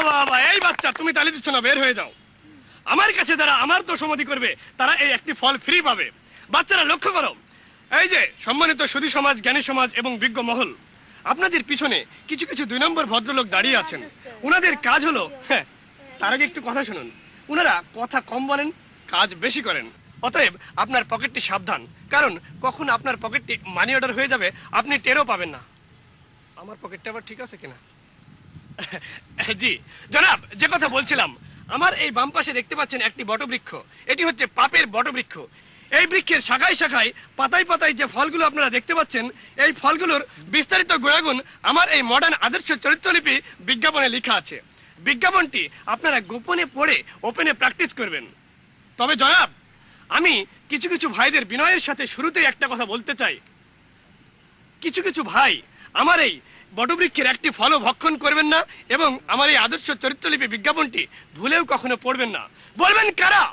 বাবা, এই বাচ্চা তুমি তালি দিচ্ছ না, বের হয়ে যাও। আমার কাছে যারা আমার দোষমতি করবে তারা এই একটি ফল ফ্রি পাবে। বাচ্চারা লক্ষ্য করো, এই যে সম্মানিত সুধী সমাজ, জ্ঞানী সমাজ এবং বিজ্ঞ মহল, আপনাদের পিছনে কিছু কিছু 2 নম্বর ভদ্রলোক দাঁড়িয়ে আছেন। উনাদের কাজ হলো, তার আগে একটু কথা শুনুন, উনারা কথা কম বলেন, কাজ বেশি করেন। অতএব আপনার পকেটটি সাবধান, কারণ কখন আপনার পকেটটি মানি অর্ডার হয়ে যাবে আপনি টেরও পাবেন না। আমার পকেটটা আবার ঠিক আছে কিনা? জি জনাব, যে কথা বলছিলাম, আমার এই বাম পাশে দেখতে পাচ্ছেন একটি বটবৃক্ষ। এটি হচ্ছে পাপের বটবৃক্ষ। এই বৃক্ষের শাখায় শাখায়, পাতায় পাতায় যে ফলগুলো আপনারা দেখতে পাচ্ছেন, এই ফলগুলোর বিস্তারিত গুণাগুণ আমার এই মডার্ন আদর্শ চরিত্রলিপি বিজ্ঞাপনে লেখা আছে। বিজ্ঞাপনটি আপনারা গোপনে পড়ে ওপেনে প্র্যাকটিস করবেন। তবে জনাব, আমি কিছু কিছু ভাইদের বিনয়ের সাথে শুরুতেই একটা কথা বলতে চাই। কিছু কিছু ভাই আমার এই বটবৃক্ষের একটি ফলও ভক্ষণ করবেন না এবং আমার এই আদর্শ চরিত্রলিপি বিজ্ঞাপনটি ভুলেও কখনো পড়বেন না। বলবেন কারা?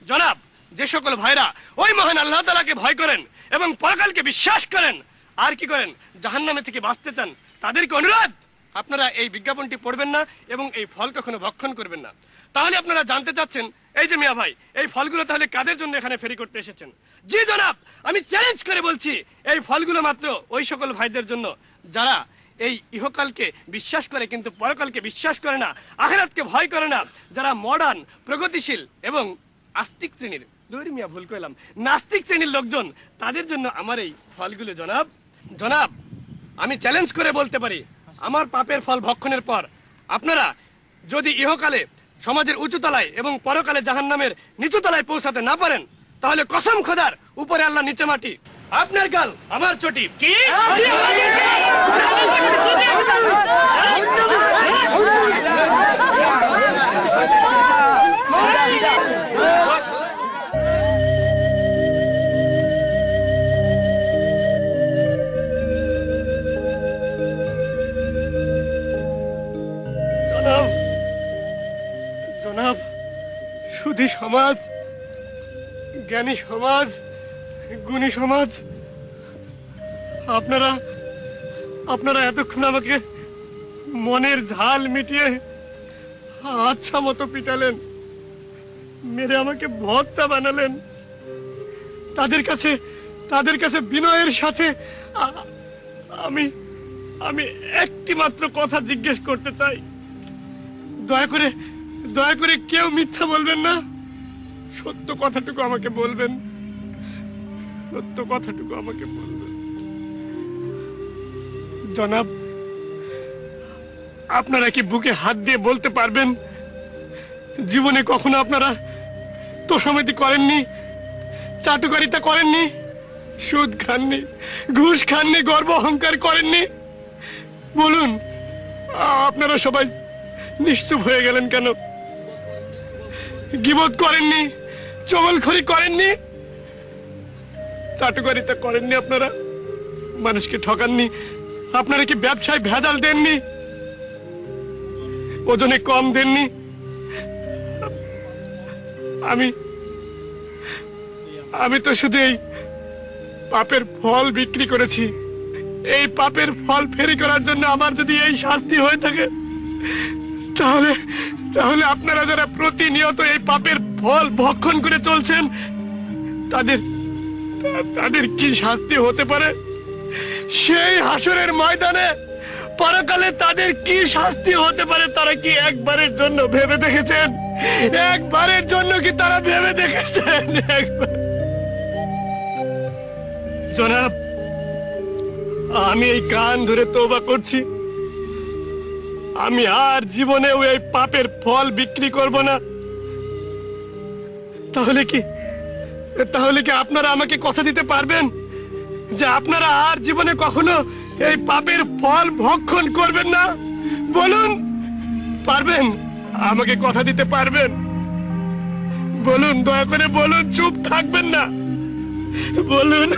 জনাব, যে সকল ভাইরা ওই মহান আল্লাহ তাআলাকে ভয় করেন এবং পরকালকে বিশ্বাস করেন, আর কি করেন, জাহান্নামে থেকে বাঁচতে চান, তাদেরকে অনুরোধ, আপনারা এই বিজ্ঞাপনটি পড়বেন না এবং এই ফল কখনো ভক্ষণ করবেন না। তাহলে আপনারা জানতে চাচ্ছেন, এই যে মিয়া ভাই, এই ফলগুলো তাহলে কাদের জন্য এখানে ফেরি করতে এসেছেন? জি জনাব, আমি চ্যালেঞ্জ করে বলছি, এই ফলগুলো মাত্র ওই সকল ভাইদের জন্য যারা এই ইহকালকে বিশ্বাস করে কিন্তু পরকালকে বিশ্বাস করে না, আখিরাতকে ভয় করে না, যারা মডার্ন, প্রগতিশীল এবং আস্তিক শ্রেণীর, মিয়া ভুল কইলাম, নাস্তিক শ্রেণীর লোকজন, তাদের জন্য আমার এই ফলগুলো। জনাব, জনাব, আমি চ্যালেঞ্জ করে বলতে পারি, আমার পাপের ফল ভক্ষণের পর আপনারা যদি ইহকালে সমাজের উঁচু তলায় এবং পরকালে জাহান্নামের নিচু তলায় পৌঁছাতে না পারেন, তাহলে কসম খোদার, উপরে আল্লাহ নিচে মাটি, আপনার গাল আমার চটি। কি জনাব, সুধী সমাজ, জ্ঞানী সমাজ, গুণী সমাজ, আপনারা আপনারা এতক্ষণ আমাকে মনের ঝাল মিটিয়ে আচ্ছা মতো পিটালেন, মেরে আমাকে ভক্তা বানালেন। তাদের কাছে বিনয়ের সাথে আমি আমি একটি মাত্র কথা জিজ্ঞেস করতে চাই। দয়া করে কেউ মিথ্যা বলবেন না, সত্য কথাটুকু আমাকে বলবেন, সত্য কথাটুকু আমাকে বলবেন। জনাব, আপনারা কি বুকে হাত দিয়ে বলতে পারবেন, জীবনে কখনো আপনারা তোষামতি করেননি, চাটুকারিতা করেননি, সুদ খাননি, ঘুষ খাননি, গর্ব অহংকার করেননি? বলুন, আপনারা সবাই নিশ্চুপ হয়ে গেলেন কেন? গীবত করেননি, চগলখড়ি করেননি, চাটুকারিতা করেননি, আপনারা মানুষকে ঠকাননি, আপনারা কি ব্যবসায় ভেজাল দেননি, ওজনে কম দেননি? আমি তো শুধু এই পাপের ফল বিক্রি করেছি। এই পাপের ফল ফেরি করার জন্য আমার যদি এই শাস্তি হয়ে থাকে, তাহলে আপনারা যারা প্রতিনিয়ত এই পাপের ফল ভক্ষণ করে চলছেন, তাদের কি শাস্তি হতে পারে? সেই হাসরের ময়দানে পরকালে তাদের কি শাস্তি হতে পারে, তারা কি একবারের জন্য ভেবে দেখেছেন? একবারের জন্য কি তারা ভেবে দেখেছেন? জনাব, আমি এই কান ধরে তওবা করছি, আমি আর জীবনেও এই পাপের ফল বিক্রি করব না। তাহলে কি আপনারা আমাকে কথা দিতে পারবেন যে আপনারা আর জীবনে কখনো এই পাপের ফল ভক্ষণ করবেন না? বলুন, পারবেন? আমাকে কথা দিতে পারবেন? বলুন, দয়া করে বলুন, চুপ থাকবেন না, বলুন।